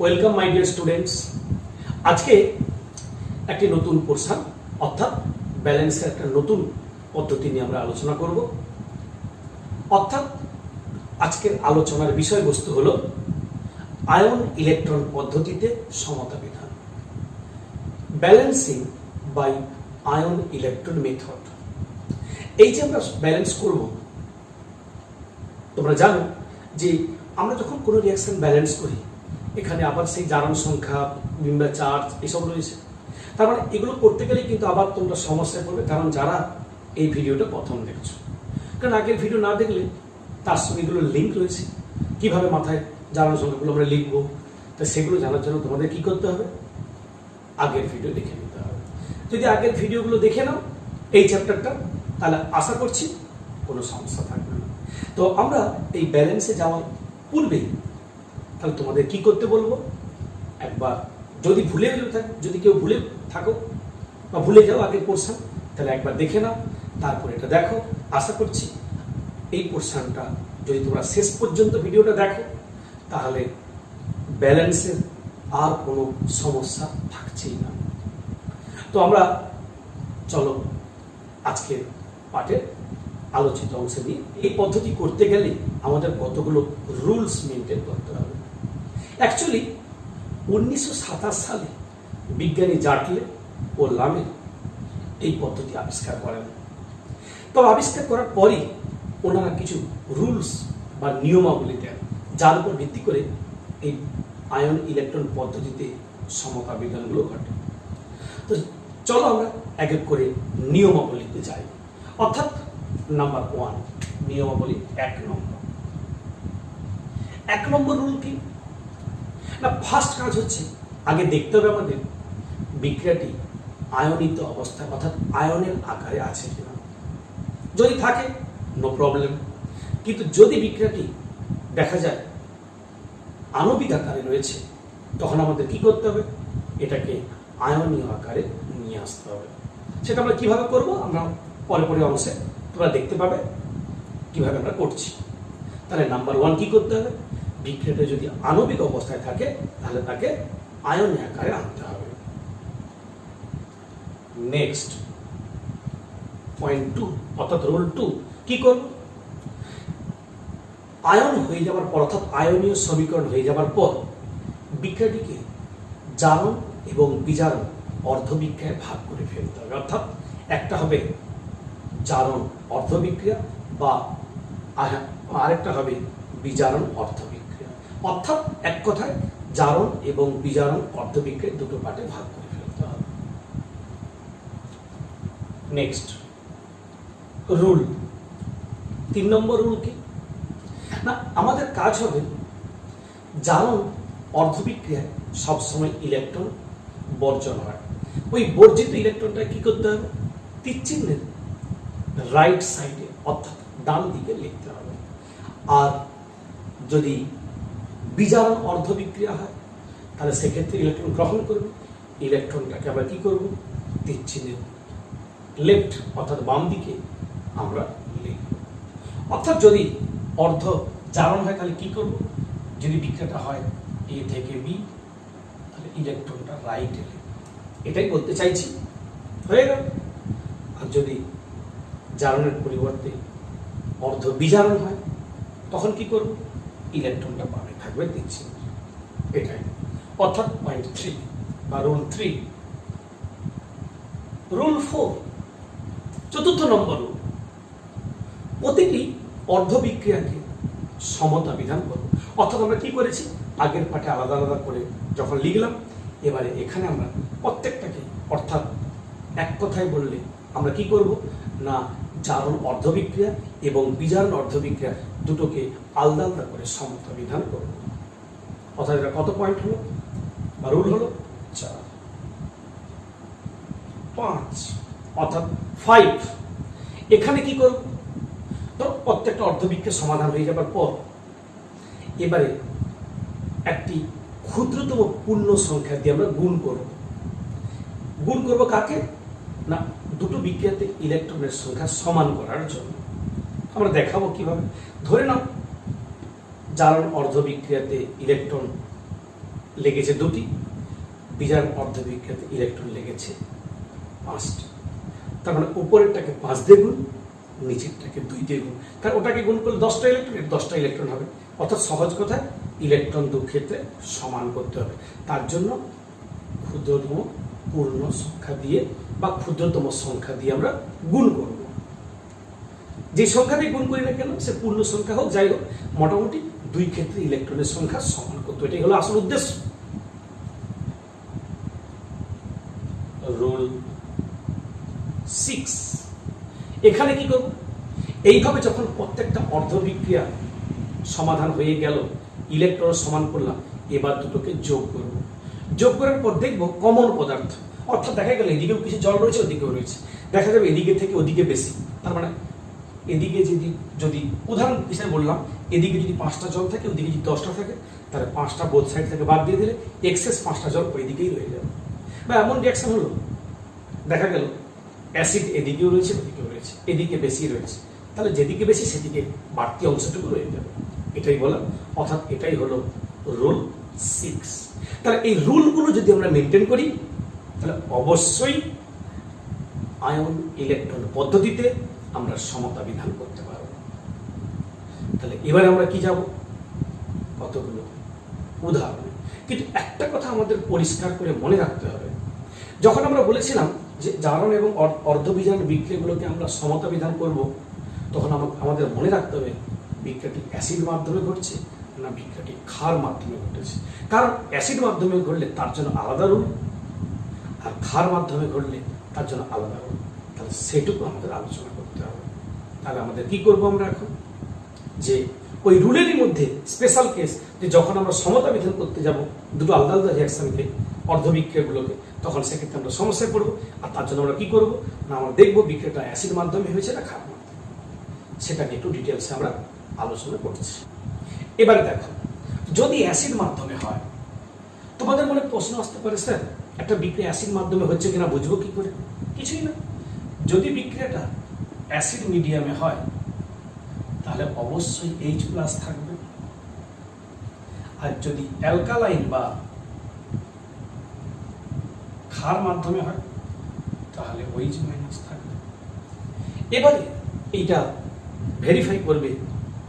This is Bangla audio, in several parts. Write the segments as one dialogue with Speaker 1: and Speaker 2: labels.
Speaker 1: Welcome my dear students. আজকে একটি নতুন পোর্শন অর্থাৎ ব্যালেন্সের একটা নতুন পদ্ধতি নিয়ে আমরা আলোচনা করব। অর্থাৎ আজকের আলোচনার বিষয়বস্তু হলো আয়ন ইলেকট্রন পদ্ধতিতে সমতা বিধান, balancing by ion electron method. এই যে আমরা ব্যালেন্স করব, তোমরা জানো যে আমরা যখন কোনো রিঅ্যাকশন ব্যালেন্স করি এখানে আবার সেই জারণ সংখ্যা কিংবা চার্জ এসব রয়েছে। তার মানে এগুলো করতে গেলে কিন্তু আবার তোমরা সমস্যায় পড়বে, কারণ যারা এই ভিডিওটা প্রথম দেখছো, কারণ আগের ভিডিও না দেখলে তার সঙ্গে এগুলো লিঙ্ক রয়েছে, কিভাবে মাথায় জারণ সংখ্যাগুলো আমরা লিখবো। তা সেগুলো জানার জন্য তোমাদের কি করতে হবে, আগের ভিডিও দেখে নিতে হবে। যদি আগের ভিডিওগুলো দেখে নাও এই চ্যাপ্টারটা, তাহলে আশা করছি কোনো সমস্যা থাকবে না। তো আমরা এই ব্যালেন্সে যাওয়ার পূর্বেই তাহলে তোমাদের কি করতে বলবো, একবার যদি কেউ ভুলে থাকো বা ভুলে যাও আগের পোর্শন, তাহলে একবার দেখে নাও, তারপর এটা দেখো। আশা করছি এই পোর্শনটা যদি তোমরা শেষ পর্যন্ত ভিডিওটা দেখো তাহলে ব্যালেন্সের আর কোনো সমস্যা থাকছেই না। তো আমরা চলো আজকের পাঠের আলোচিত অংশে নিয়ে এই পদ্ধতি করতে গেলে আমাদের কতগুলো রুলস মেনটেন করতে হবে। অ্যাকচুয়ালি 1927 সালে বিজ্ঞানী জার্টলে ও লামে এই পদ্ধতি আবিষ্কার করেন। তবে আবিষ্কার করার পরই ওনারা কিছু রুলস বা নিয়মাবলী দেন, যার উপর ভিত্তি করে এই আয়ন ইলেকট্রন পদ্ধতিতে সমতা বিধানগুলো ঘটে। তো চলো আমরা এক এক করে নিয়মাবলীতে যাই। অর্থাৎ নাম্বার 1, নিয়মাবলী 1 নম্বর রুল কি না, ফার্স্ট কাজ হচ্ছে আগে দেখতে হবে আমাদের বিক্রিয়াটি আয়নিত অবস্থায় অর্থাৎ আয়নের আকারে আছে কিনা। যদি থাকে নো প্রবলেম, কিন্তু যদি বিক্রিয়াটি দেখা যায় আণবিক আকারে রয়েছে তখন আমাদের কি করতে হবে, এটাকে আয়নীয় আকারে নিয়ে আসতে হবে। সেটা আমরা কিভাবে করব আমরা পরে অংশে তোমরা দেখতে পাবে কিভাবে আমরা করছি। তাহলে নাম্বার 1 কি করতে হবে, বিক্রিয়াটা যদি আণবিক অবস্থায় থাকে তাহলে তাকে আয়নীয় আকারে আনতে হবে। নেক্সট পয়েন্ট 2 অর্থাৎ রুল 2 কি করব, আয়ন হয়ে যাওয়ার পর অর্থাৎ আয়নীয় সমীকরণ হয়ে যাওয়ার পর বিক্রিয়াটিকে জারণ এবং বিজারণ অর্ধবিক্রিয়ায় ভাগ করে ফেলতে হবে। অর্থাৎ একটা হবে জারণ অর্ধবিক্রিয়া বা আরেকটা হবে বিজারণ অর্ধবিক্রিয়া। অর্থাৎ এক কথায় জারণ এবং বিজারণ অর্ধবিক্রিয়া দুটো পার্টে ভাগ করে ফেলতে হবে। নেক্সট রুল 3 নম্বর রুল কি না, আমাদের কাজ হবে জারণ অর্ধবিক্রিয়ায় সবসময় ইলেকট্রন বর্জন হয়। ওই বর্জিত ইলেকট্রনটা কি করতে হবে, তীর চিহ্নের রাইট সাইডে অর্থাৎ ডান দিকে লিখতে হবে। আর যদি বিজারণ অর্ধবিক্রিয়া হয় তাহলে সেক্ষেত্রে ইলেকট্রন গ্রহণ করবে, ইলেকট্রনটাকে আমরা কি করব, তীর চিহ্নের লেফট অর্থাৎ বাম দিকে আমরা লিখব। অর্থাৎ যদি অর্ধ জারণ হয় তাহলে কি করব, যদি বিক্রিয়াটা হয় এ থেকে বি তাহলে ইলেকট্রনটা রাইটে লিখব, এটাই বলতে চাইছি, হয়ে গেল। আর যদি জারণের পরিবর্তে অর্ধ বিজারণ হয় তখন কি করব, ইলেকট্রনটা বামে থাকবে তীর চিহ্ন, এটাই। অর্থাৎ পয়েন্ট 3 বা রুল 3। রুল 4 চতুর্থ নম্বর রুল, প্রতিটি অর্ধবিক্রিয়াকে সমতা বিধান করব। অর্থাৎ আমরা কি করেছি আগের পাঠে আলাদা আলাদা করে যখন লিখলাম, এবারে এখানে আমরা প্রত্যেকটাকে অর্থাৎ এক কথায় বললে আমরা কি করব না, জারণ অর্ধবিক্রিয়া এবং বিজারণ অর্ধবিক্রিয়া দুটোকে আলাদা আলাদা করে সমতা বিধান করব। অর্থাৎ এটা কত পয়েন্ট হলো বা রুল হলো 4। 5 অর্থাৎ 5, এখানে কি করব, তো প্রত্যেকটা অর্ধবিক্রিয়ার সমাধান হয়ে যাবার পর এবারে একটি ক্ষুদ্রতম পূর্ণ সংখ্যা দিয়ে আমরা গুণ করব। গুণ করব কাকে না, দুটো বিক্রিয়াতে ইলেকট্রনের সংখ্যা সমান করার জন্য। আমরা দেখাবো কিভাবে। ধরে নাও জারণ অর্ধবিক্রিয়াতে ইলেকট্রন লেগেছে 2টি, বিজারণ অর্ধবিক্রিয়াতে ইলেকট্রন লেগেছে 5টি। তার মানে উপরেরটাকে 5 দিয়ে গুণ, নিচেরটাকে 2 দিয়ে গুণ, কারণ ওটাকে গুণ করলে 10টা ইলেকট্রন, এটা 10টা ইলেকট্রন হবে। অর্থাৎ সহজ কথায় ইলেকট্রন 2 ক্ষেত্রে সমান করতে হবে। তার জন্য ক্ষুদ্রতম পূর্ণ সংখ্যা দিয়ে বা ক্ষুদ্রতম সংখ্যা দিয়ে আমরা গুণ করব। যে সংখ্যা দিয়ে গুণ করি না কেন, সে পূর্ণ সংখ্যা হোক যাই হোক, মোটামুটি 2 ক্ষেত্রে ইলেকট্রনের সংখ্যা সমান করতে, এটাই হলো আসল উদ্দেশ্য। রুল 6, এখানে কি করব, এইভাবে যখন প্রত্যেকটা অর্ধবিক্রিয়া সমাধান হয়ে গেল, ইলেকট্রন সমান করলাম, এবার দুটোকে যোগ করব। যোগ করার পর দেখব কমন পদার্থ, অর্থাৎ দেখা গেল এদিকেও কিছু জল রয়েছে, ওদিকেও রয়েছে, দেখা যাবে এদিকে থেকে ওদিকে বেশি। তার মানে এদিকে যদি উদাহরণ হিসেবে বললাম, এদিকে যদি 5টা জল থাকে, ওদিকে যদি 10টা থাকে, তাহলে 5টা বোথ সাইড থেকে বাদ দিয়ে দিলে এক্সেস 5টা জল ওইদিকেই রয়ে যাবে। বা এমন রিয়াকশন হলো, দেখা গেল অ্যাসিড এদিকেও রয়েছে, ওদিকেও রয়েছে, এদিকে বেশি রয়েছে, তাহলে যেদিকে বেশি সেদিকে বাড়তি অংশটুকু রয়ে যাবে, এটাই বলা। অর্থাৎ এটাই হলো রুল 6। তাহলে এই রুলগুলো যদি আমরা মেনটেন করি, তাহলে অবশ্যই আয়ন ইলেকট্রন পদ্ধতিতে আমরা সমতা বিধান করতে পারব। তাহলে এবারে আমরা কি যাব, কতগুলো উদাহরণ। কিন্তু একটা কথা আমাদের পরিষ্কার করে মনে রাখতে হবে, যখন আমরা বলেছিলাম যে জারণ এবং অর্ধবিজারণ বিক্রিয়াগুলোকে আমরা সমতা বিধান করব, তখন আমাদের মনে রাখতে হবে বিক্রিয়াটি অ্যাসিড মাধ্যমে ঘটছে না বিক্রিয়াটি ক্ষার মাধ্যমে ঘটেছে। কারণ অ্যাসিড মাধ্যমে ঘটলে তার জন্য আলাদা রুল, আর ক্ষার মাধ্যমে ঘটলে তার জন্য আলাদা রুল। তাহলে সেটুকু আমাদের আলোচনা করতে হবে। তাহলে আমাদের কি করব আমরা এখন, যে ওই রুলেরই মধ্যে স্পেশাল কেস, যে যখন আমরা সমতা বিধান করতে যাব দুটো আলাদা আলাদা রিয়াকশনকে, অর্ধবিক্রিয়াগুলোকে, তখন সেক্ষেত্রে আমরা সমস্যায় পড়বো। আর তার জন্য আমরা কি করব না, আমরা দেখবো বিক্রিয়াটা অ্যাসিড মাধ্যমে হয়েছে না ক্ষার মাধ্যমে, সেটাকে একটু ডিটেলসে আমরা আলোচনা করছি। এবারে দেখো, যদি অ্যাসিড মাধ্যমে হয়, তোমাদের মনে প্রশ্ন আসতে পারে, স্যার একটা বিক্রিয়া অ্যাসিড মাধ্যমে হচ্ছে কিনা বুঝবো কি করে? কিছুই না। যদি বিক্রিয়াটা অ্যাসিড মিডিয়ামে হয়, তাহলে অবশ্যই H+ থাকবে। আর যদি অ্যালকালাইন বা ক্ষার মাধ্যমে হয়, তাহলে OH- থাকবে। এবারে এইটা ভেরিফাই করবে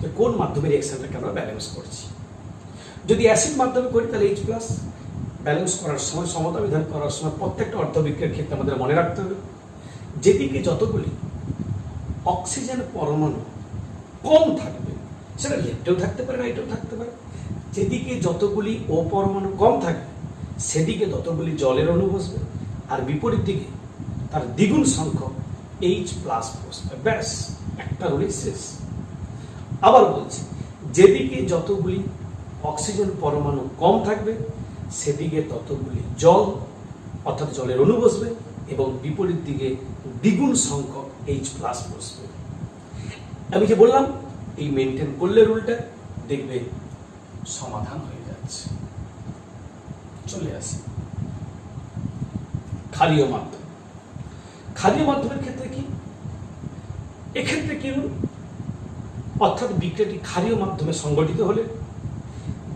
Speaker 1: যে কোন মাধ্যমে রিঅ্যাকশনটাকে আমরা ব্যালেন্স করছি। যদি অ্যাসিড মাধ্যমে করি, তাহলে H+। ব্যালেন্স করার সময়, সমতা বিধান করার সময় প্রত্যেকটা অর্ধবিক্রিয়ার ক্ষেত্রে আমাদের মনে রাখতে হবে, যেদিকে যতগুলি অক্সিজেন পরমাণু কম থাকবে, সেটা লেফটেও থাকতে পারে, রাইটেও থাকতে পারে, যেদিকে যতগুলি ও পরমাণু কম থাকবে সেদিকে ততগুলি জলের অণু বসবে, আর বিপরীত দিকে তার দ্বিগুণ সংখ্যক H+ বসবে। ব্যাস, একটা রুলই শেষ। আবার বলছি, যেদিকে যতগুলি অক্সিজেন পরমাণু কম থাকবে সেদিকে ততগুলি জল অর্থাৎ জলের অণু বসবে, এবং বিপরীত দিকে দ্বিগুণ সংখ্যক H+ বসবে। আমি যে বললাম, এই মেনটেন করলে রুলটা, দেখবে সমাধান হয়ে যাচ্ছে। চলে আসি ক্ষারীয় মাধ্যম। ক্ষারীয় মাধ্যমের ক্ষেত্রে কি, এক্ষেত্রে কি রুল, অর্থাৎ বিক্রিয়াটি ক্ষারীয় মাধ্যমে সংগঠিত হলে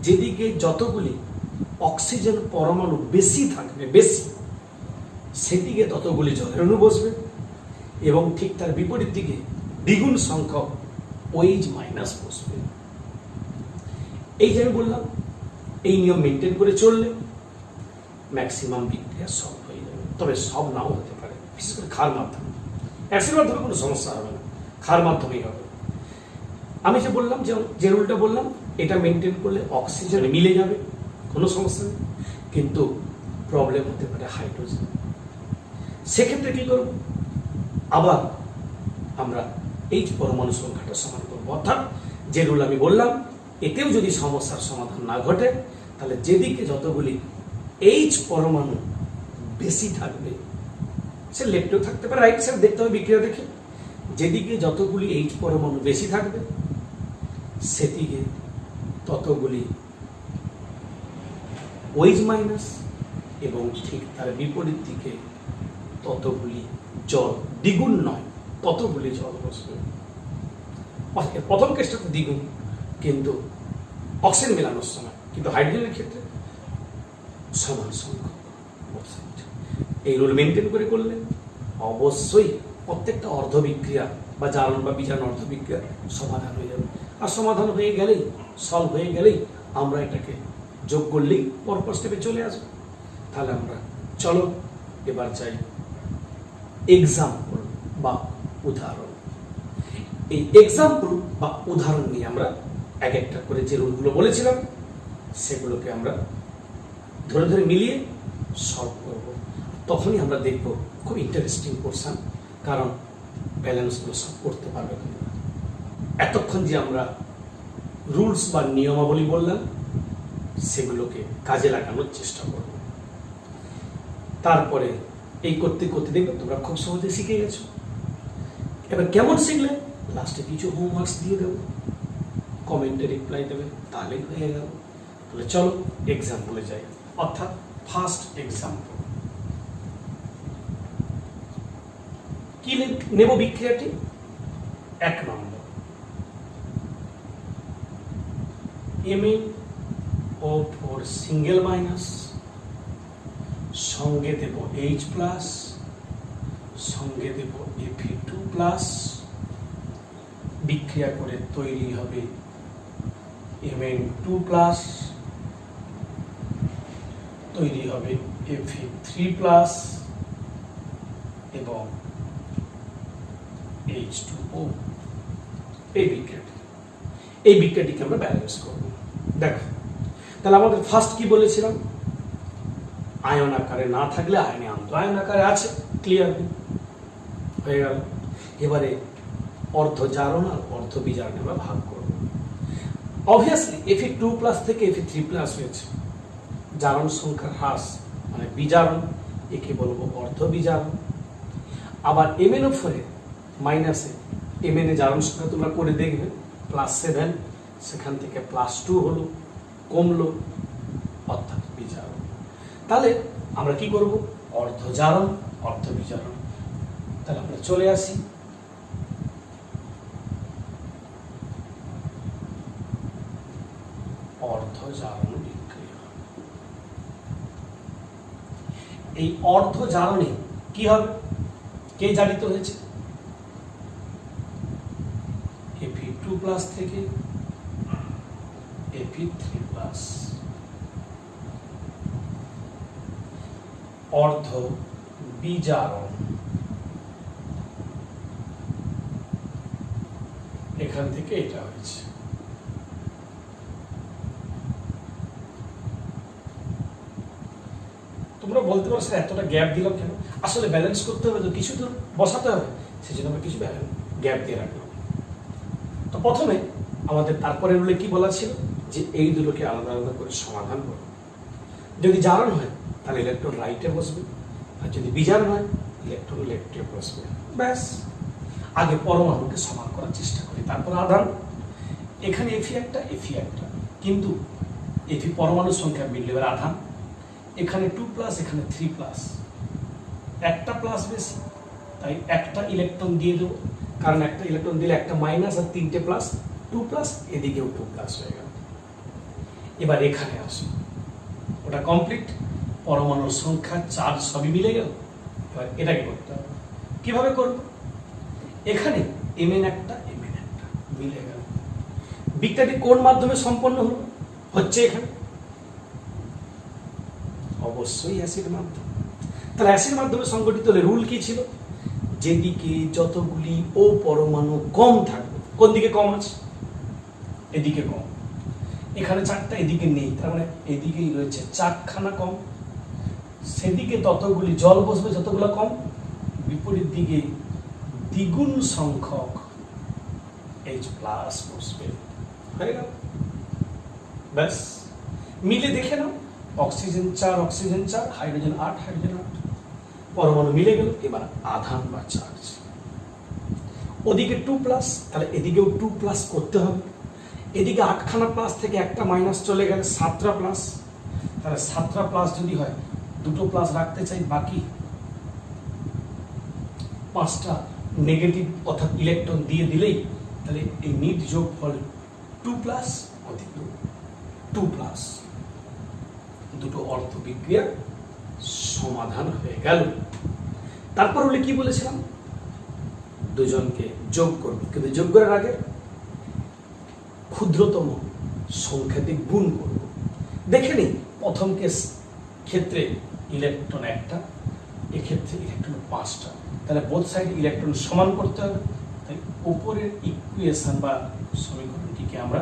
Speaker 1: যেদিকে যতগুলি অক্সিজেন পরমাণু বেশি থাকবে, সেদিকে ততগুলি জলের অণু বসবে, এবং ঠিক তার বিপরীত দিকে দ্বিগুণ সংখ্যক OH- বসবে। এই যে আমি বললাম, এই নিয়ম মেনটেন করে চললে ম্যাক্সিমাম বিক্রিয়া সলভ হয়ে যাবে। তবে সব নাও হতে পারে, বিশেষ করে ক্ষার মাধ্যমে। অ্যাসিড মাধ্যমে কোনো সমস্যা হবে না, ক্ষার মাধ্যমেই হবে। আমি যে বললাম, যে রুলটা বললাম, এটা মেনটেন করলে অক্সিজেন মিলে যাবে, কোনো সমস্যা নেই, কিন্তু প্রবলেম হতে পারে হাইড্রোজেন। সেক্ষেত্রে কি করব, আবার আমরা H পরমাণু সংখ্যাটা সমান করবো। অর্থাৎ যে রুল আমি বললাম, এতেও যদি সমস্যার সমাধান না ঘটে, তাহলে যেদিকে যতগুলি H পরমাণু বেশি থাকবে, সে লেফটেও থাকতে পারে, রাইট সাইড দেখতে হবে বিক্রিয়া দেখে, যেদিকে যতগুলি H পরমাণু বেশি থাকবে সেদিকে ততগুলি OH- এবং ঠিক তার বিপরীত দিকে ততগুলি জল, দ্বিগুণ নয়, ততগুলি জল বসবে। প্রথম কেসটা তো দ্বিগুণ, কিন্তু অক্সিজেন মেলানোর সময়, কিন্তু হাইড্রোজেনের ক্ষেত্রে সমান সংখ্যক। এই রুল মেনটেন করে করলে অবশ্যই প্রত্যেকটা অর্ধবিক্রিয়া বা জারণ বা বিজারণ অর্ধবিক্রিয়ার সমাধান হয়ে যাবে। আর সমাধান হয়ে গেলেই, সলভ হয়ে গেলেই আমরা এটাকে যোগ করলেই পরপর স্টেপে চলে আসবো। তাহলে আমরা চলো এবার যাই এক্সাম্পল বা উদাহরণ। এই এক্সাম্পল বা উদাহরণ নিয়ে আমরা এক একটা করে যে রুলগুলো বলেছিলাম সেগুলোকে আমরা ধরে ধরে মিলিয়ে সলভ করব। তখনই আমরা দেখব খুব ইন্টারেস্টিং পোর্শন, কারণ ব্যালেন্সগুলো সব করতে পারবে না। এতক্ষণ যে আমরা রুলস বা নিয়মাবলী বললাম সেগুলোকে কাজে লাগানোর চেষ্টা করব। তারপরে এই করতে করতে দেখবে তোমরা খুব সহজে শিখে গেছো। এবার কেমন শিখলে লাস্টে কিছু হোমওয়ার্কস দিয়ে দেবো, কমেন্টে রিপ্লাই দেবে, তাহলেই হয়ে গেল। তাহলে চলো এক্সাম্পলে যাই, অর্থাৎ ফার্স্ট এক্সাম্পল। কি নেব বিক্রিয়াটি? 1 নম্বর MnO4 সিঙ্গেল মাইনাস, সঙ্গে দেব H প্লাস, সঙ্গে দেব Fe2 প্লাস, বিক্রিয়া করে তৈরি হবে Mn2 প্লাস, তৈরি হবে Fe3 প্লাস এবং H2O। এই বিক্রিয়াটিকে আমরা ব্যালেন্স করব। দেখো তাহলে আমাদের ফার্স্ট কি বলেছিলাম, আয়ন আকারে না থাকলে আয়নে আনতো, আয়ন আকারে আছে, ক্লিয়ার হয়ে গেল। এবারে অর্ধ জারণ আর অর্ধ বিজারণে আমরা ভাগ করব। অবভিয়াসলি Fe2 প্লাস থেকে Fe3 প্লাস হয়েছে, জারণ সংখ্যার হ্রাস মানে বিজারণ, একে বলবো অর্ধ বিজারণ। আবার MnO4 মাইনাসে Mn জারণ সংখ্যা তোমরা করে দেখবে +7, সেখান থেকে +2 হলো, কমলো, অর্থাৎ বিজারণ। তাহলে আমরা কি করব? অর্ধ জারণ অর্ধ বিজারণ। তাহলে আমরা চলে আসি অর্ধ জারণ বিক্রিয়া। এই অর্ধ জারণে কি হবে? কে জারিত হয়েছে? Fe2 প্লাস থেকে Fe3 প্লাস, অর্ধ বিজারণ এখান থেকে এটা হয়েছে। তোমরা বলতে পারো স্যার এতটা গ্যাপ দিলাম কেন? আসলে ব্যালেন্স করতে হবে তো, কিছু তো বসাতে হবে, সেজন্য আমরা কিছু গ্যাপ দিয়ে রাখলাম। তো প্রথমে আমাদের তারপরে রুলে কি বলা ছিল যে এই দুটোকে আলাদা আলাদা করে সমাধান করো। যদি জারণ হয় তাহলে ইলেকট্রন রাইটে বসবে, আর যদি বিজারণ হয় ইলেকট্রন লেফটে বসবে। ব্যাস, আগে পরমাণুকে সমান করার চেষ্টা করি, তারপর আধান। এখানে Fe একটা, Fe একটা, কিন্তু Fe পরমাণুর সংখ্যা মিললে আধান। এখানে 2 প্লাস, এখানে 3 প্লাস, একটা প্লাস বেশি, তাই একটা ইলেকট্রন দিয়ে দেবো, কারণ একটা ইলেকট্রন দিলে একটা মাইনাস আর 3টে প্লাস, 2 প্লাস, এদিকেও 2 প্লাস হয়ে গেল। এবার এখানে আসো, ওটা কমপ্লিট, পরমাণুর সংখ্যা চার্জ সবই মিলে গেল। এবার এটাকে করতে হবে, কিভাবে করব? এখানে Mn একটা, Mn একটা মিলে গেল। বিক্রিয়াটি কোন মাধ্যমে সম্পন্ন হলো? হচ্ছে এখানে অবশ্যই অ্যাসিড মাধ্যম। তাহলে অ্যাসিড মাধ্যমে সংগঠিত হলে রুল কি ছিল? যেদিকে যতগুলি ও পরমাণু কম থাকবে, কোন দিকে কম আছে? এদিকে কম। এখানে 4টা, এদিকে নেই, তার মানে এদিকেই রয়েছে 4খানা কম। সেদিকে ততগুলি জল বসবে যতগুলো কম, বিপরীত দিকে দ্বিগুণ সংখ্যক H প্লাস বসবে। হয়ে গেল, ব্যাস। মিলে দেখে নাও, অক্সিজেন 4, অক্সিজেন 4, হাইড্রোজেন 8, হাইড্রোজেন 8, পরমাণু মিলে গেল। এবার আধান বা চার্জ, ওদিকে 2 প্লাস, তাহলে এদিকেও 2 প্লাস করতে হবে। এদিকে 8খানা প্লাস থেকে একটা মাইনাস চলে গেলে 7টা প্লাস, তাহলে 7টা প্লাস যদি হয়, দুটো প্লাস রাখতে চাই, বাকি 5টা নেগেটিভ অর্থাৎ ইলেকট্রন দিয়ে দিলেই তাহলে এই নিট যোগফল 2 প্লাস, ওদিকেও 2 প্লাস। দুটো অর্থ বিক্রিয়া সমাধান হয়ে গেল। তারপর হলে কি বলেছিলাম, দুজনকে যোগ করব, কিন্তু যোগ করার আগে ক্ষুদ্রতম সংখ্যাতে গুণ করব। দেখে নিই প্রথম কেস ক্ষেত্রে ইলেকট্রন একটা, এক্ষেত্রে ইলেকট্রন 5টা, তাহলে বোথ সাইড ইলেকট্রন সমান করতে হবে। তাই উপরের ইকুয়েশন বা সমীকরণটিকে আমরা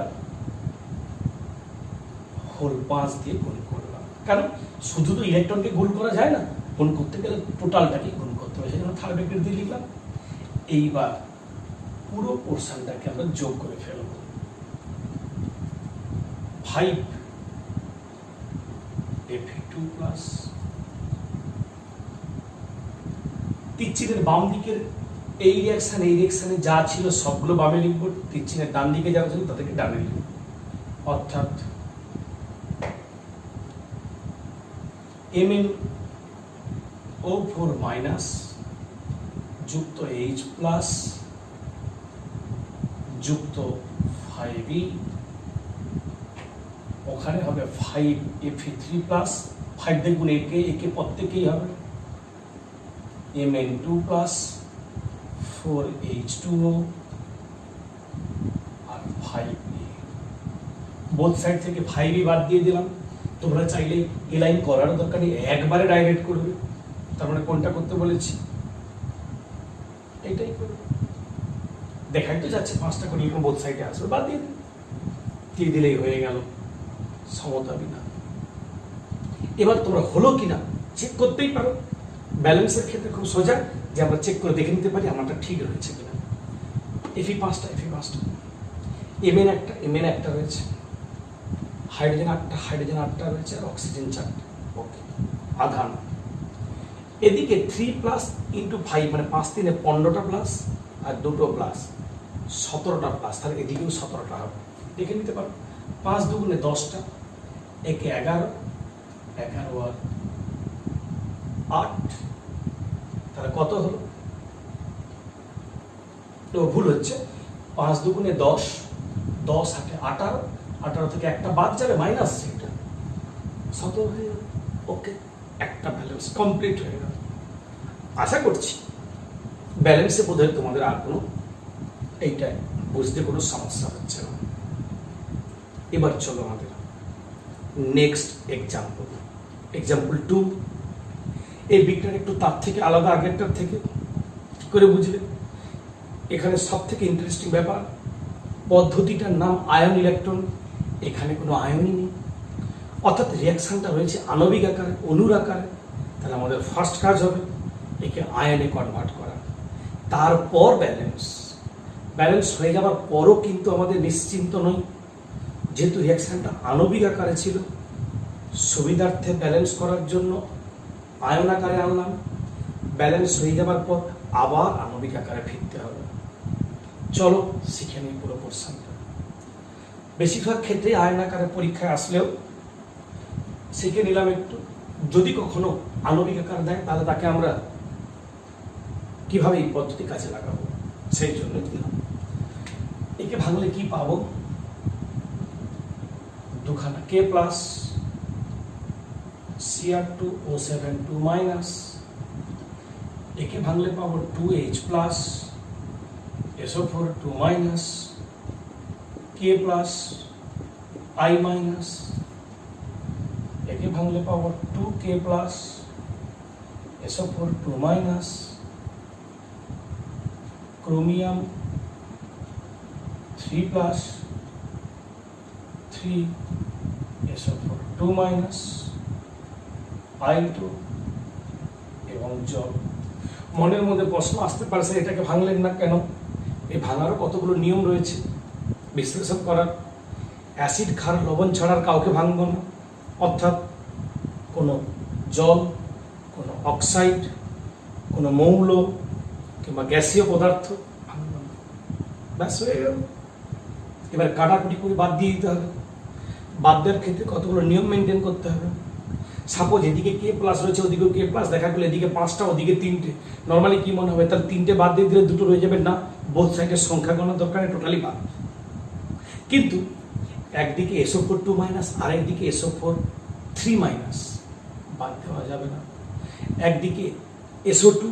Speaker 1: হোল 5 দিয়ে গুণ করলাম। কারণ শুধু তো ইলেকট্রনকে গুণ করা যায় না, গুণ করতে গেলে টোটালটাকে গুণ করতে হবে, সেই জন্য থার্ড ব্র্যাকেট দিয়ে লিখলাম। এইবার পুরো পোর্শনটাকে আমরা যোগ করে ফেলব। 5 Fe2 প্লাস তীরচিহ্নের বাম দিকের এই রিঅ্যাকশনে যা ছিল সবগুলো বামে লিখব, তীরচিহ্নের ডান দিকে যা ছিল তাদেরকে ডানে লিখব, অর্থাৎ MnO4 মাইনাস যুক্ত H প্লাস যুক্ত 5e, ওখানে হবে 5Fe3 প্লাস 5 দেখুন একে প্রত্যেকেই হবে Mn2 প্লাস 4H2O আর 5e। বোথ সাইড থেকে 5e বাদ দিয়ে দিলাম। তোমরা চাইলে এ লাইন করার দরকার নেই, একবারে ডাইরেক্ট করবে। তার মানে কোনটা করতে বলেছি, এইটাই করবে। দেখাই তো যাচ্ছে 5টা করে এরকম বোথ সাইডে আসবে, বাদ দিয়ে দিলেই হয়ে গেল সমতা বিধান। এবার তোমরা হলো কিনা চেক করতেই পারো। ব্যালেন্সের ক্ষেত্রে খুব সোজা, যে আমরা চেক করে দেখে নিতে পারি আমারটা ঠিক রয়েছে কিনা। Fe 5টা, Mn একটা রয়েছে, হাইড্রোজেন 8টা রয়েছে, আর অক্সিজেন 4টা। ওকে, আধান এদিকে 3 প্লাস ইন্টু 5 মানে 5 3 15টা প্লাস, আর 2 প্লাস 17টা প্লাস, তাহলে এদিকেও 17টা হবে। দেখে নিতে পারো। 5 2 10টা, একে 11 আর 8, তাহলে কত হলো? তো ভুল হচ্ছে, 5 2 10, 10 8 18, 18 থেকে একটা বাদ যাবে মাইনাস, সেটা 17 হয়ে গেল। ওকে, একটা ব্যালেন্স কমপ্লিট হয়ে গেল। আশা করছি ব্যালেন্সে বোধহয় তোমাদের আর কোনো এইটাই বুঝতে কোনো সমস্যা হচ্ছে না। এবার চলো আমাদের নেক্সট এক্সাম্পল 2। এই বিগটার একটু তার থেকে আলাদা, আগেরটার থেকে। কি করে বুঝলে? এখানে সব থেকে ইন্টারেস্টিং ব্যাপার, পদ্ধতিটার নাম আয়ন ইলেকট্রন। এখানে কোনো আয়নই নেই, অর্থাৎ রিয়াকশনটা রয়েছে আণবিক আকারে, অণুর আকারে। তাহলে আমাদের ফার্স্ট কাজ হবে একে আয়নে কনভার্ট করা। তারপর ব্যালেন্স হয়ে যাওয়ার পরও কিন্তু আমাদের নিশ্চিন্ত নই, যেহেতু রিয়াকশনটা আণবিক আকারে ছিল, সুবিধার্থে ব্যালেন্স করার জন্য আয়ন আকারে আনলাম। ব্যালেন্স হয়ে যাওয়ার পর আবার আণবিক আকারে ফিরতে হবে। চলো শিখে নিই পুরো পোর্শনটা। বেশিরভাগ ক্ষেত্রে আয়ন আকারে পরীক্ষায় আসলেও শিখে নিলাম একটু। যদি কখনো আণবিক আকার দেয় তাহলে তাকে আমরা কিভাবে এই পদ্ধতি কাজে লাগাবো সেই জন্য দিলাম। একে ভাঙলে কি পাবো? দুখানা K প্লাস Cr2O7 2 মাইনাস, একে ভাঙলে পাবো 2H plus SO4 2 minus, K plus I minus, একে ভাঙলে পাবো 2K plus SO4 2 minus, chromium 3 plus 3SO4 2 minus, I2 এবং জল। মনের মধ্যে প্রশ্ন আসতে পারে এটাকে ভাঙলেন না কেন? এই ভাঙারও কতগুলো নিয়ম রয়েছে বিশ্লেষণ করার। অ্যাসিড, ক্ষার, লবণ ছাড়ার কাউকে ভাঙব না, অর্থাৎ কোনো জল, কোনো অক্সাইড, কোনো মৌল কিংবা গ্যাসীয় পদার্থ ভাঙব না। ব্যাস হয়ে গেল। এবার কাটাকুটি করে বাদ দিয়ে দিতে হবে। বাদ দেওয়ার ক্ষেত্রে কতগুলো নিয়ম মেনটেন করতে হবে। সাপোজ এদিকে K প্লাস রয়েছে, ওদিকেও K প্লাস, দেখা গেলো এদিকে 5টা ওদিকে 3টে। নর্মালি কি মনে হবে? তাহলে 3টে বাদ দিয়ে দিলে 2টো রয়ে যাবে না, বোথ সাইডের সংখ্যা গণনার দরকার, টোটালি বাদ। কিন্তু একদিকে SO4 2 মাইনাস আর একদিকে SO4 3 মাইনাস বাদ দেওয়া যাবে না। একদিকে SO2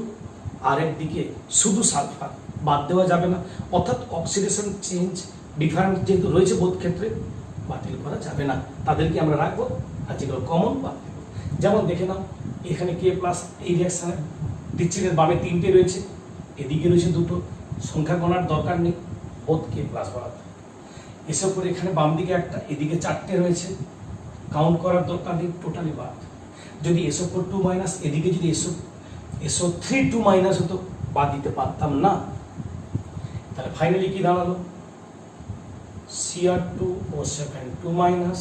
Speaker 1: আর একদিকে শুধু সালফার বাদ দেওয়া যাবে না, অর্থাৎ অক্সিডেশন চেঞ্জ ডিফারেন্ট যেহেতু রয়েছে বোধ ক্ষেত্রে বাতিল করা যাবে না, তাদেরকে আমরা রাখবো আর যেগুলো কমন বাদ দেবো। যেমন দেখে নাও এখানে K প্লাস এই রিয়াকশানে দিচ্ছিলেন বামে 3টে রয়েছে, এদিকে রয়েছে 2টো, সংখ্যা গণার দরকার নেই, বোধ K প্লাস বাদ। এসব করে এখানে বাম দিকে একটা, এদিকে 4টে রয়েছে, কাউন্ট করার দরকার নেই, টোটালি বাদ। যদি SO4 2 মাইনাস, এদিকে যদি SO3 2 মাইনাস হতো বাদ দিতে পারতাম না। তাহলে ফাইনালি কি দাঁড়ালো, Cr2O7 2 মাইনাস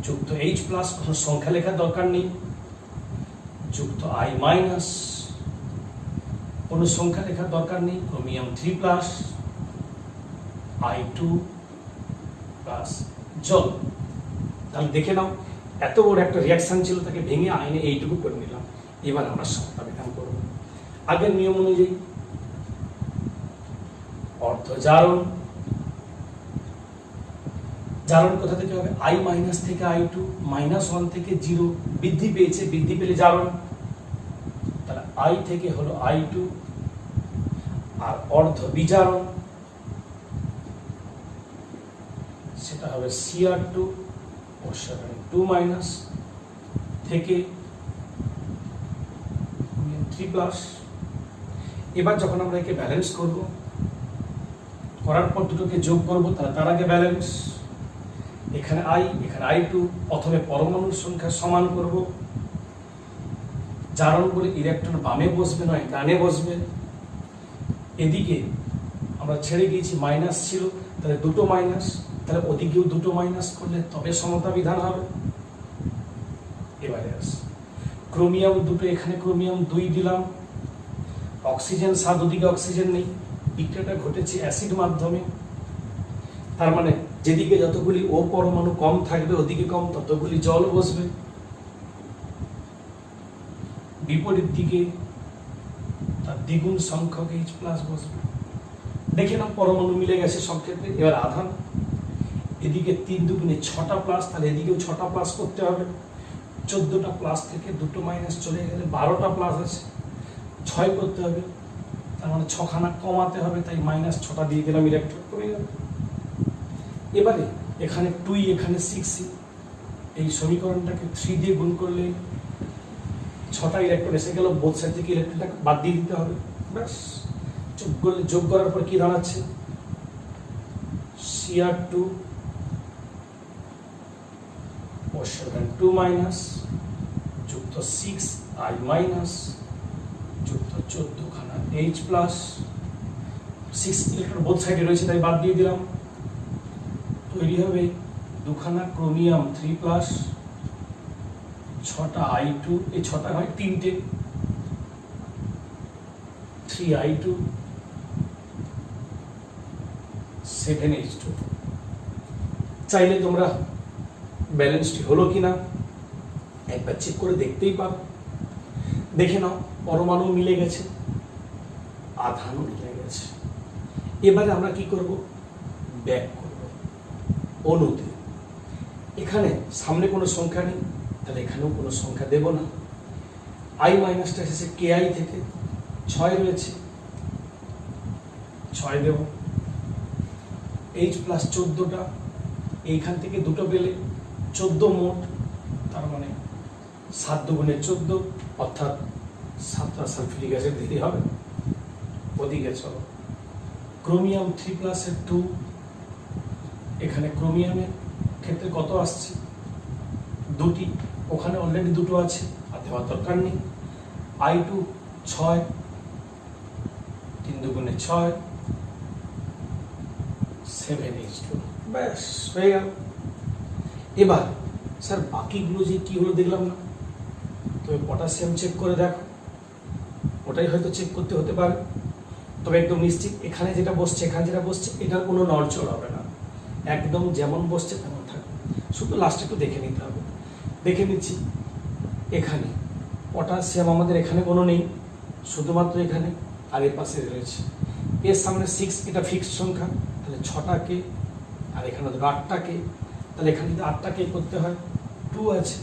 Speaker 1: যুক্ত H প্লাস, কোনো সংখ্যা লেখার দরকার নেই, যুক্ত I মাইনাস, কোনো সংখ্যা লেখার দরকার নেই, ক্রোমিয়াম 3 প্লাস I2 প্লাস জল। তাহলে দেখে নাও এত বড় একটা রিয়াকশন ছিল, তাকে ভেঙে আইনে এইটুকু করে নিলাম। এবার আমরা সংখ্যা বিধান করব আগের নিয়ম অনুযায়ী। অর্ধজারণ, জারণ কোথা থেকে হবে, I মাইনাস থেকে I2, -1 থেকে 0, বৃদ্ধি পেয়েছে, বৃদ্ধি পেলে জারণ, তাহলে I থেকে হলো I2, আর অর্ধ বিজারণ সেটা হবে Cr2O7 2 মাইনাস থেকে 3 প্লাস। এবার যখন আমরা একে ব্যালেন্স করব, করার পর দুটোকে যোগ করব, তার আগে ব্যালেন্স, এখানে I এখানে I2, প্রথমে পরমাণুর সংখ্যা সমান করব, জারণ বলে ইলেকট্রন বামে বসবে নয় ডানে বসবে। এদিকে আমরা ছেড়ে গিয়েছি, মাইনাস ছিল, তাহলে 2টো মাইনাস, তাহলে ওদিকেও 2টো মাইনাস করলে তবে সমতা বিধান হবে। এবারে আস ক্রোমিয়াম 2টো, এখানে ক্রোমিয়াম 2 দিলাম, অক্সিজেন 7, ওদিকে অক্সিজেন নেই, বিক্রিয়াটা ঘটেছে অ্যাসিড মাধ্যমে, তার মানে যেদিকে যতগুলি ও পরমাণু কম থাকবে ওদিকে কম, ততগুলি জল বসবে, বিপরীত দিকে তার দ্বিগুণ সংখ্যক H প্লাস বসবে। দেখে নাও পরমাণু মিলে গেছে সব ক্ষেত্রে। এবার আধান, এদিকে 3 দুগুণে 6টা প্লাস, তাহলে এদিকেও 6টা প্লাস করতে হবে, 14টা প্লাস থেকে 2টো মাইনাস চলে গেলে 12টা প্লাস আছে, 6 করতে হবে, তার মানে 6খানা কমাতে হবে, তাই -6টা দিয়ে দিলাম, ইলেকট্রন কমে গেল। এবারে এখানে 2, এখানে 6, এই সমীকরণটাকে 3 দিয়ে গুণ করলে 6টা ইলেকট্রন এসে গেল, বোথ সাইড থেকে ইলেকট্রনটাকে বাদ দিয়ে দিতে হবে, ব্যাস। যোগ করার পর কি দাঁড়াচ্ছে, Cr2O7 2 মাইনাস যুক্ত 6I মাইনাস যুক্ত 14খানা H প্লাস, 6 ইলেকট্রন বোথ সাইডে রয়েছে তাই বাদ দিয়ে দিলাম, তৈরি হবে 2খানা ক্রোমিয়াম 3 প্লাস, 6টা I2, এই 6টা হয় 3টে, 3I2 7H2। চাইলে তোমরা ব্যালেন্সটি হলো কিনা একবার চেক করে দেখতেই পারো। দেখে নাও পরমাণু মিলে গেছে, আধানও মিলে গেছে। এবারে আমরা কি করব, ব্যাক করব অণুতে। এখানে সামনে কোনো সংখ্যা নেই, তাহলে এখানেও কোনো সংখ্যা দেব না। I মাইনাসটা এসেছে KI থেকে, 6 রয়েছে, 6 দেব। H প্লাস 14টা, এইখান থেকে 2টো পেলে 14 মোট, তার মানে 7 দুগুণে 14, অর্থাৎ 7টা সালফিউরিক অ্যাসিড দিতে হবে। ওদিকে চলো, ক্রোমিয়াম 3 প্লাসের 2, এখানে ক্রোমিয়ামের ক্ষেত্রে কত আসছে, 2টি, ওখানে অলরেডি 2টো আছে, আর দেওয়ার দরকার নেই। I2 6, 3 দুগুণে 6, 7H2, ব্যাস হয়ে গেল। এবার স্যার বাকিগুলো যে কি হলো দেখলাম না, তবে পটাশিয়াম চেক করে দেখো, ওটাই হয়তো চেক করতে হতে পারে, তবে একদম নিশ্চিত এখানে যেটা বসছে, এখানে যেটা বসছে, এটার কোনো নড়চড় হবে না, একদম যেমন বসছে তেমন থাকবে। শুধু লাস্টে একটু দেখে নিতে হবে। দেখে নিচ্ছি, এখানে পটাশিয়াম আমাদের এখানে কোনো নেই, শুধুমাত্র এখানে আর এর পাশে রয়েছে, এর সামনে 6, এটা ফিক্সড সংখ্যা, তাহলে 6টাকে, আর এখানে 8টাকে, তাহলে এখানে যদি 8টাকে করতে হয় 2 আছে,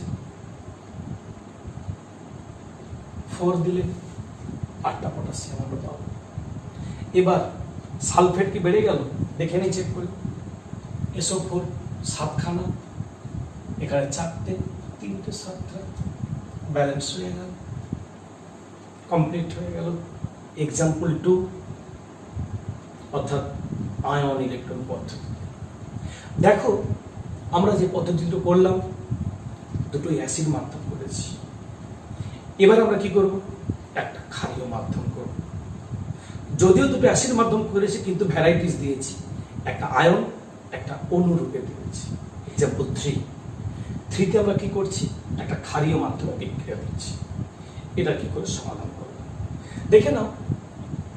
Speaker 1: 4 দিলে 8টা পটাশিয়াম আমরা পাবো। এবার সালফেট কি বেড়ে গেল? দেখে নিই, চেক করি। SO4 7খানা, এখানে 4টে, 3টে 7টা, ব্যালেন্স হয়ে গেল, কমপ্লিট হয়ে গেল। এক্সাম্পল 2, অর্থাৎ আয়ন ইলেকট্রন পদ্ধতি। দেখো আমরা যে পদ্ধতিটা করলাম, দুটোই অ্যাসিড মাধ্যম করেছি। এবার আমরা কি করব? একটা ক্ষারীয় মাধ্যম করব। যদিও দুটো অ্যাসিড মাধ্যম করেছি, কিন্তু ভ্যারাইটিস দিয়েছি, একটা আয়ন, একটা অনুরূপে দিয়েছি। এক্সাম্পল 3তে আমরা কি করছি? একটা ক্ষারীয় মাধ্যমে বিক্রিয়া দিচ্ছি। এটা কি করে সমাধান করব দেখে নাও।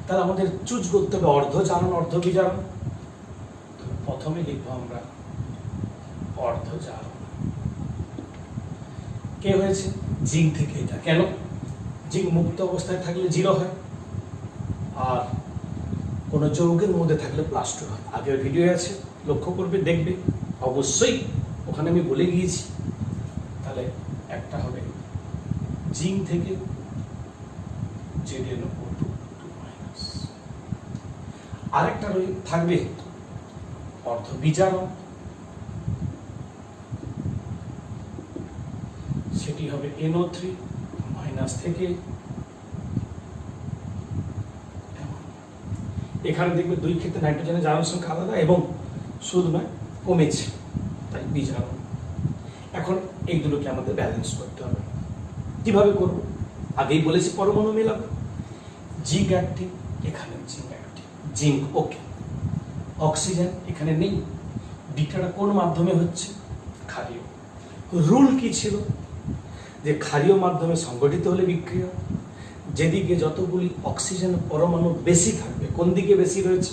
Speaker 1: তাহলে আমাদের চুজ করতে হবে অর্ধজারণ, অর্ধবিজারণ। প্রথমে লিখবো আমরা অর্ধজারণ। কে হয়েছে? জিঙ্ক থেকে। এটা কেন? জিঙ্ক মুক্ত অবস্থায় থাকলে 0 হয়, আর কোন যৌগের মধ্যে থাকলে +2 হয়। আগের ভিডিও আছে, লক্ষ্য করবে, দেখবে অবশ্যই, ওখানে আমি বলে গিয়েছি। তাহলে একটা হবে জিঙ্ক থেকে ZnO2 2-, আরেকটা থাকবে অর্ধবিজারণ, সেটি হবে NO3 - থেকে। এখানে দেখবে 2 ক্ষেত্রে নাইট্রোজেনের জারণ সংখ্যা আলাদা এবং শুধু নয়, কমেছে, তাই বিজারণ। এখন এই দুটোকে আমাদের ব্যালেন্স করতে হবে। কিভাবে করব? আগেই বলেছি পরমাণু মেলাবো। জিঙ্ক অ্যাক্টিভ, এখানে জিঙ্ক অ্যাক্টিভ, জিঙ্ক ওকে। অক্সিজেন এখানে নেই। বিক্রিয়াটা কোন মাধ্যমে হচ্ছে? ক্ষারীয়। রুল কি ছিল? যে ক্ষারীয় মাধ্যমে সংগঠিত হলে বিক্রিয়া, যেদিকে যতগুলি অক্সিজেন পরমাণু বেশি থাকবে। কোন দিকে বেশি রয়েছে?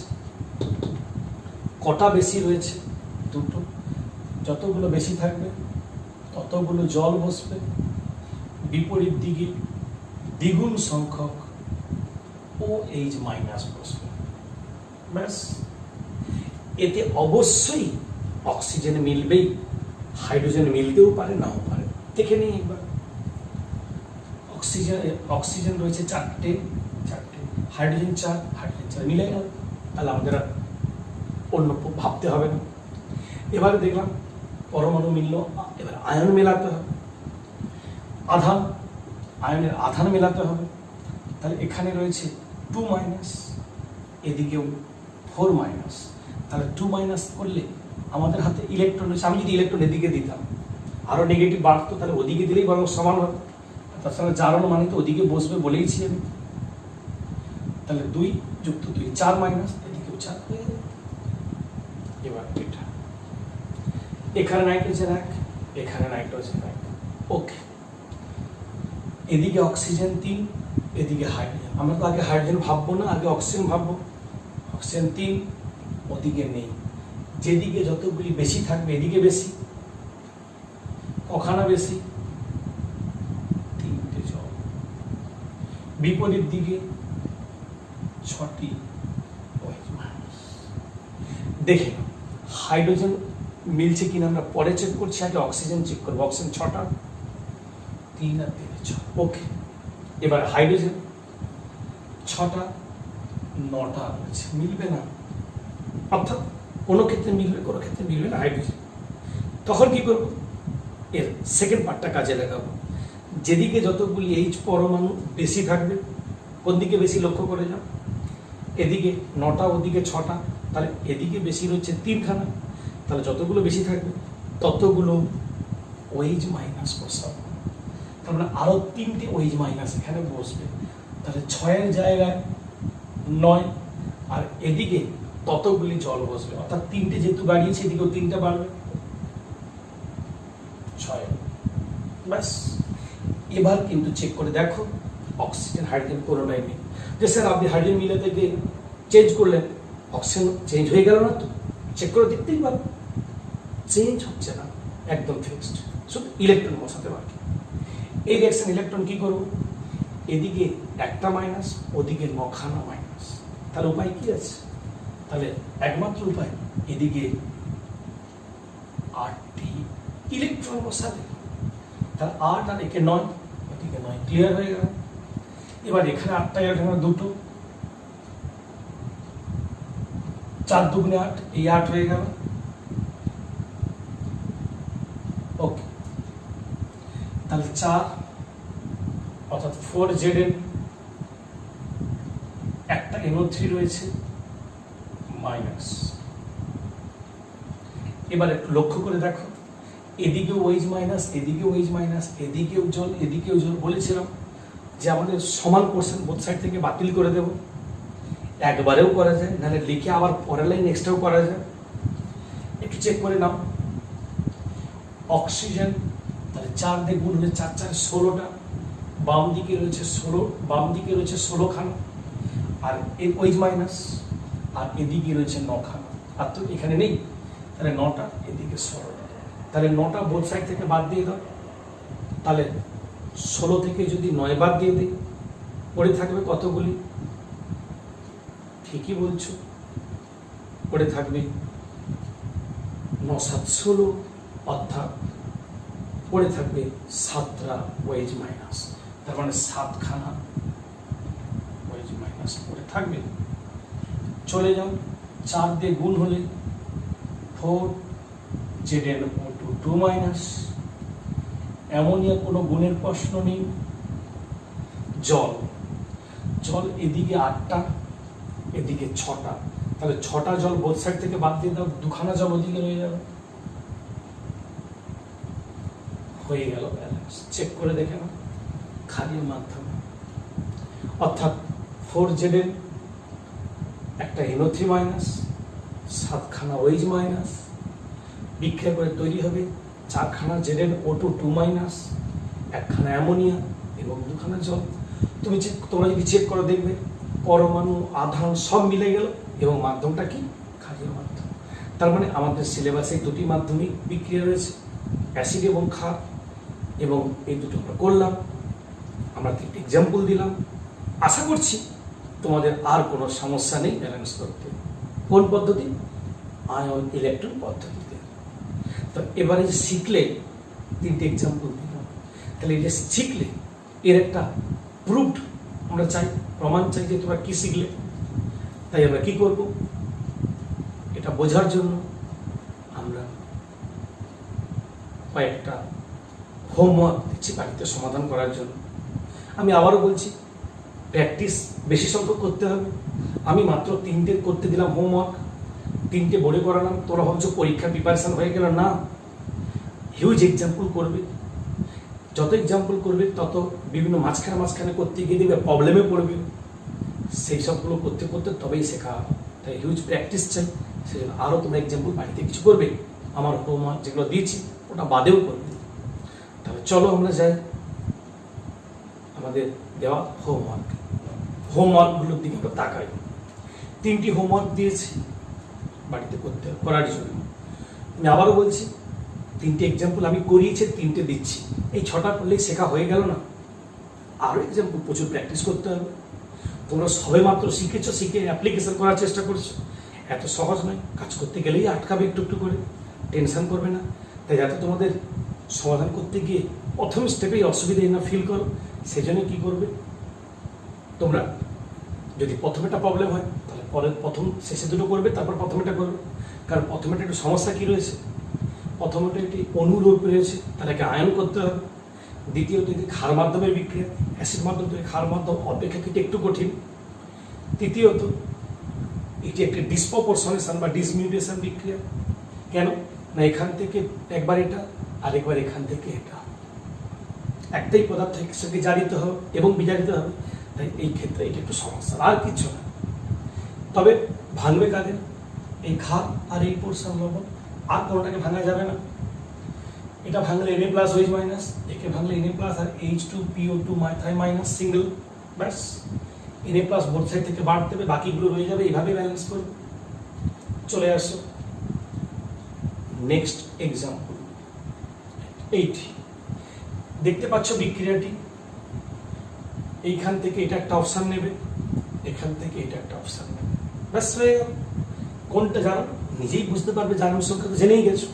Speaker 1: কটা বেশি রয়েছে? 2টো। যতগুলো বেশি থাকবে ততগুলো জল বসবে, বিপরীত দিকে দ্বিগুণ সংখ্যক OH- বসবে। ব্যাস। এতে অবশ্যই অক্সিজেন মিলবেই, হাইড্রোজেন মিলতেও পারে, নাও পারে। দেখে নিই একবার। অক্সিজেন রয়েছে 4টে, হাইড্রোজেন 4 মিলে গেল। তাহলে আমাদের আর অন্য ভাবতে হবে না। এবারে দেখলাম পরমাণু মিলল, এবার আয়ন মেলাতে হবে। আয়নের আধান মেলাতে হবে। তাহলে এখানে রয়েছে 2-, এদিকেও 4-। তাহলে 2- করলে আমাদের হাতে ইলেকট্রন রয়েছে। আমি যদি ইলেকট্রন এদিকে দিতাম, আরো নেগেটিভ বাড়তো, তাহলে ওদিকে দিলেই বরং সমান হবে। তাছাড়া জারণ মানে তো ওদিকে বসবে বলেইছি আমি। তাহলে 2 + 2 4-, এদিকেও 4 হয়ে যাবে। এবার এটা, এখানে নাইট্রোজেন 1, এখানে নাইট্রোজেন 1, ওকে। এদিকে অক্সিজেন 3, এদিকে হাইড্রোজেন। আমরা তো আগে হাইড্রোজেন ভাববো না, আগে অক্সিজেন ভাববো। অক্সিজেন 3, ওদিকে নেই। যেদিকে যতগুলি বেশি থাকবে এদিকে বেশি। কখানা বেশি? 3টে জল। বিপরীত দিকে 6টি OH-। দেখে হাইড্রোজেন মিলছে কিনা আমরা পরে চেক করছি, আগে অক্সিজেন চেক করবো। অক্সিজেন 6টা, 3 আর 3 6, ওকে। এবার হাইড্রোজেন 6টা, 9টা রয়েছে, মিলবে না। অর্থাৎ কোনো ক্ষেত্রে মিলবে, কোনো ক্ষেত্রে মিলবে না হাইড্রোজেন। তখন কি করবো? এর সেকেন্ড পার্টটা কাজে লাগাবো। যেদিকে যতগুলি H পরমাণু বেশি থাকবে, কোন দিকে বেশি লক্ষ্য করে যাও। এদিকে 9টা, ওদিকে 6টা, তাহলে এদিকে বেশি রয়েছে 3খানা। তাহলে যতগুলো বেশি থাকবে ততগুলো OH- বসাবো। তার মানে আরো 3টে OH- এখানে বসবে। তাহলে 6-এর জায়গায় 9, আর এদিকে ততগুলি জল বসবে। অর্থাৎ 3টে যেহেতু বাড়িয়েছে, এদিকেও 3টা বাড়বে, 6। ব্যাস। এবার কিন্তু চেক করে দেখো অক্সিজেন হাইড্রোজেন কোনোটাই নেই। যে স্যার আপনি হাইড্রোজেন মিলে থেকে চেঞ্জ করলেন, অক্সিজেন চেঞ্জ হয়ে গেল না তো? চেক করে দেখতেই পারো, চেঞ্জ হচ্ছে না, একদম ফিক্সড। শুধু ইলেকট্রন বসাতে বাকি। এই রিঅ্যাকশন ইলেকট্রন কি করবো? এদিকে একটা মাইনাস, ওদিকে 9খানা মাইনাস। তাহলে উপায় কি আছে? তাহলে একমাত্র উপায়, এদিকে 8টি ইলেকট্রন বসাবে। তাহলে 8 আর একে 9, এদিকে 9 ক্লিয়ার হয়ে গেল। এবার এখানে 8টা এখানে 2টো, 4 দুগুণে 8, এই 8 হয়ে গেল। ওকে, তাহলে 4 অর্থাৎ 4Zn, একটা NO3 রয়েছে মাইনাস। এবার একটু লক্ষ্য করে দেখো, এদিকেও ওয়েজ মাইনাস, এদিকেও ওয়েজ মাইনাস, এদিকেও জল, এদিকেও জল। বলেছিলাম যে আমাদের সমান পোর্শন বোথ সাইড থেকে বাতিল করে দেব। একবারেও করা যায়, নাহলে লিখে আবার পরের লাইন এক্সট্রাও করা যায়। একটু চেক করে নাও, অক্সিজেন তাহলে 4 দিয়ে গুণ হলে 4 4 16টা, বাম দিকে রয়েছে 16 খানা, আর ওয়েজ মাইনাস, আর এদিকে রয়েছে 9 খানা। আর তো এখানে নেই, তাহলে 9টা, এদিকে 16টা, তাহলে 9টা বোথ সাইড থেকে বাদ দিয়ে দাও। তাহলে 16 থেকে যদি 9 বাদ দিয়ে দিই, পড়ে থাকবে কতগুলি? ঠিকই বলছো, পড়ে থাকবে 9 7 16, অর্থাৎ পড়ে থাকবে 7টা ওয়েজ মাইনাস। তার মানে 7 খানা ওয়েজ মাইনাস পড়ে থাকবে। চলে যাও, 4 দিয়ে গুণ হলে 4ZnO2 2 মাইনাস। অ্যামোনিয়া কোনো গুণের প্রশ্ন নেই। জল, জল এদিকে 8টা, এদিকে 6টা, তাহলে 6টা জল বোথ সাইড থেকে বাদ দিয়ে দাও, 2খানা জল ওদিকে রয়ে যাবে। হয়ে গেল ব্যালেন্স। চেক করে দেখে নাও খালির মাধ্যমে, অর্থাৎ 4Zn, একটা NO3 মাইনাস, 7খানা ওয়েজ মাইনাস, বিক্রিয়া করে তৈরি হবে 4খানা ZnO2 2 মাইনাস, 1খানা অ্যামোনিয়া এবং 2খানা জল। তোমরা যদি চেক করে দেখবে পরমাণু আধান সব মিলে গেল এবং মাধ্যমটা কি? ক্ষারীয় মাধ্যম। তার মানে আমাদের সিলেবাসে 2টি মাধ্যমিক বিক্রিয়া রয়েছে, অ্যাসিড এবং ক্ষার, এবং এই দুটো আমরা করলাম। আমরা 3টি এক্সাম্পল দিলাম। আশা করছি তোমাদের আর কোনো সমস্যা নেই ব্যালেন্স করতে। কোন পদ্ধতি? আয়ন ইলেকট্রন পদ্ধতিতে। তো এবারে যে শিখলে 3টি এক্সাম্পল দিলাম, তাহলে এই যে শিখলে এর একটা প্রুফড আমরা চাই, প্রমাণ চাই যে তোমরা কি শিখলে। তাই আমরা কি করব, এটা বোঝার জন্য আমরা কয়েকটা হোমওয়ার্ক দিচ্ছি বাড়িতে সমাধান করার জন্য। আমি আবারও বলছি, প্র্যাকটিস বেশি সংখ্যক করতে হবে। আমি মাত্র 3টে করতে দিলাম হোমওয়ার্ক, 3টে বোর্ডে করালাম। তোরা ভাবছো পরীক্ষার প্রিপারেশন হয়ে গেল, না, হিউজ এক্সাম্পল করবে। যত এক্সাম্পল করবে তত বিভিন্ন মাঝখানে করতে গিয়ে দেবে প্রবলেমে পড়বে। সেই সবগুলো করতে করতে তবেই শেখা হবে। তাই হিউজ প্র্যাকটিস চাই। সেই জন্য আরও তোমরা এক্সাম্পল বাড়িতে কিছু করবে, আমার হোমওয়ার্ক যেগুলো দিয়েছি ওটা বাদেও করবে। তাহলে চলো আমরা যাই আমাদের দেওয়া হোমওয়ার্কগুলোর দিকে আমরা তাকাই। 3টি হোমওয়ার্ক দিয়েছি বাড়িতে করার জন্য। আমি আবারও বলছি, 3টে এক্সাম্পল আমি করিয়েছি, 3টে দিচ্ছি। এই 6টা করলেই শেখা হয়ে গেল না, আরও এক্সাম্পল প্রচুর প্র্যাকটিস করতে হবে। তোমরা সবে মাত্র শিখেছো, শিখে অ্যাপ্লিকেশন করার চেষ্টা করছো। এত সহজ নয়, কাজ করতে গেলেই আটকাবে একটু একটু করে, টেনশন করবে না। তাই যাতে তোমাদের সমাধান করতে গিয়ে প্রথম স্টেপেই অসুবিধা না ফিল করো, সেই জন্য কী করবে তোমরা, যদি প্রথমেটা প্রবলেম হয় তাহলে পরের শেষে দুটো করবে, তারপর প্রথমেটা করবে। কারণ প্রথমেটা একটু সমস্যা কী রয়েছে, প্রথমত একটি অনুরূপ রয়েছে, তাদেরকে আয়ন করতে হবে। দ্বিতীয়ত এটি ক্ষার মাধ্যমের বিক্রিয়া, অ্যাসিড মাধ্যম থেকে ক্ষার মাধ্যম অপেক্ষাকৃত একটু কঠিন। তৃতীয়ত এটি একটি ডিসপ্রপোর্শনেশন বা ডিসমিউটেশন বিক্রিয়া। কেন না, এখান থেকে একবার এটা, আরেকবার এখান থেকে এটা, একটাই পদার্থের সঙ্গে জারিত হবে এবং বিজারিত হবে। তাই এই ক্ষেত্রে এটা একটু সমস্যা, আর কিছু না। তবে ভাঙবে কাদের? এই ক্ষার আর এই পোর্শন লবণ, আর কোনোটাকে ভাঙা যাবে না। এটা ভাঙলে Na প্লাস OH মাইনাস, একে ভাঙলে Na প্লাস আর H2PO2 মাইনাস সিঙ্গেল, ব্যাস। Na প্লাস বোথ সাইড থেকে বাদ দেবে, বাকিগুলো রয়ে যাবে। এইভাবে ব্যালেন্স করবে। চলে আসো নেক্সট এক্সাম্পল। এইটি দেখতে পাচ্ছ বিক্রিয়াটি, এইখান থেকে এটা একটা অপশান নেবে, এখান থেকে এটা একটা অপশান নেবে, ব্যাস হয়ে গেল। কোনটা জানো নিজেই বুঝতে পারবে, জানার সংখ্যা তো জেনেই গেছো।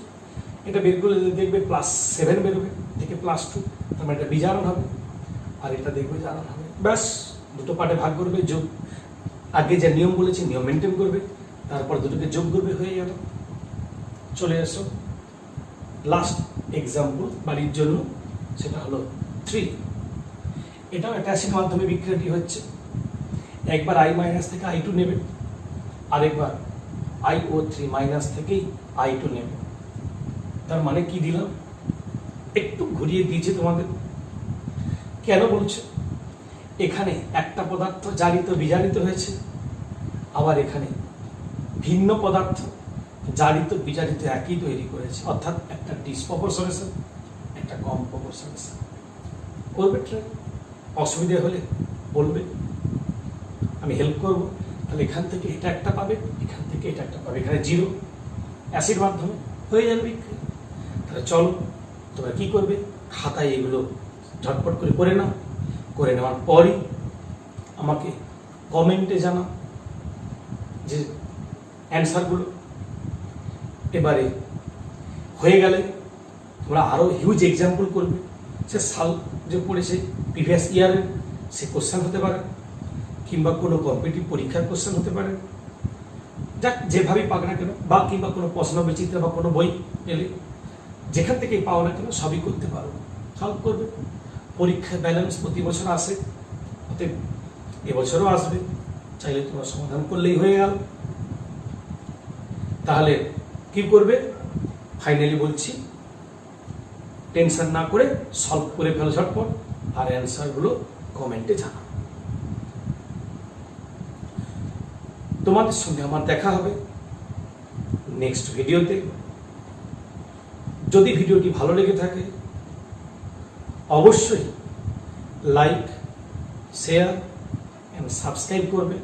Speaker 1: এটা বের করে দেখবে +7 বেরোবে, থেকে +2। তার মানে এটা বিজারণ হবে, আর এটা দেখবে জারণ হবে। ব্যাস, দুটো পার্টে ভাগ করবে, যোগ আগে যে নিয়ম বলেছি নিয়ম মেনটেন করবে, তারপর দুটোকে যোগ করবে, হয়ে গেল। চলে এসো লাস্ট এক্সাম্পল বাড়ির জন্য, সেটা হলো 3। এটাও অ্যাটাচিং মাধ্যমে বিক্রিয়াটি হচ্ছে। একবার i মাইনাস থেকে i2 নেবে, আরেকবার iO3 মাইনাস থেকেই i2 নেবে। তার মানে কি দিলাম, একটু ঘুরিয়ে দিয়েছি তোমাদের। কেন বলছো, এখানে একটা পদার্থ জারিত বিজারিত হয়েছে, আবার এখানে ভিন্ন পদার্থ জারিত বিজারিত একই তৈরি করেছে, অর্থাৎ একটা ডিসপ্রপোর্শনেশন, একটা কম্প্রপোর্শনেশন। করবে ট্রাই, অসুবিধা হলে বলবে, আমি হেল্প করবো। তাহলে এখান থেকে এটা একটা পাবে, এখান থেকে এটা একটা পাবে, এখানে 0 অ্যাসিড মাধ্যমে হয়ে যাবে বিক্রিয়া। তাহলে চলো তোমরা কি করবে, খাতায় এগুলো ঝটপট করে করে নাও। করে নেওয়ার পরই আমাকে কমেন্টে জানাও যে অ্যান্সারগুলো। এবারে হয়ে গেলে তোমরা আরও হিউজ এক্সাম্পল করবে। সে সাল যে পড়েছে প্রিভিয়াস ইয়ারের সে কোশ্চেন হতে পারে, কিংবা কোনো কম্পিটিটিভ পরীক্ষার কোশ্চেন হতে পারে, যাক যেভাবেই পাক না কেন, বা কিংবা কোনো প্রশ্ন বিচিত্র বা কোনো বই পেলে যেখান থেকেই পাও না কেন সবই করতে পারো, সলভ করবে। পরীক্ষায় ব্যালেন্স প্রতি বছর আসে, অতএব এবছরও আসবে, চাইলে তোমরা সমাধান করলেই হয়ে গেল। তাহলে কি করবে, ফাইনালি বলছি, টেনশন না করে সলভ করে ফেলো ঝটপট, আর অ্যান্সারগুলো কমেন্টে জানাও। তোমাদের সঙ্গে আমার দেখা হবে নেক্সট ভিডিওতে। যদি ভিডিওটি ভালো লেগে থাকে অবশ্যই লাইক, শেয়ার এন্ড সাবস্ক্রাইব করবে।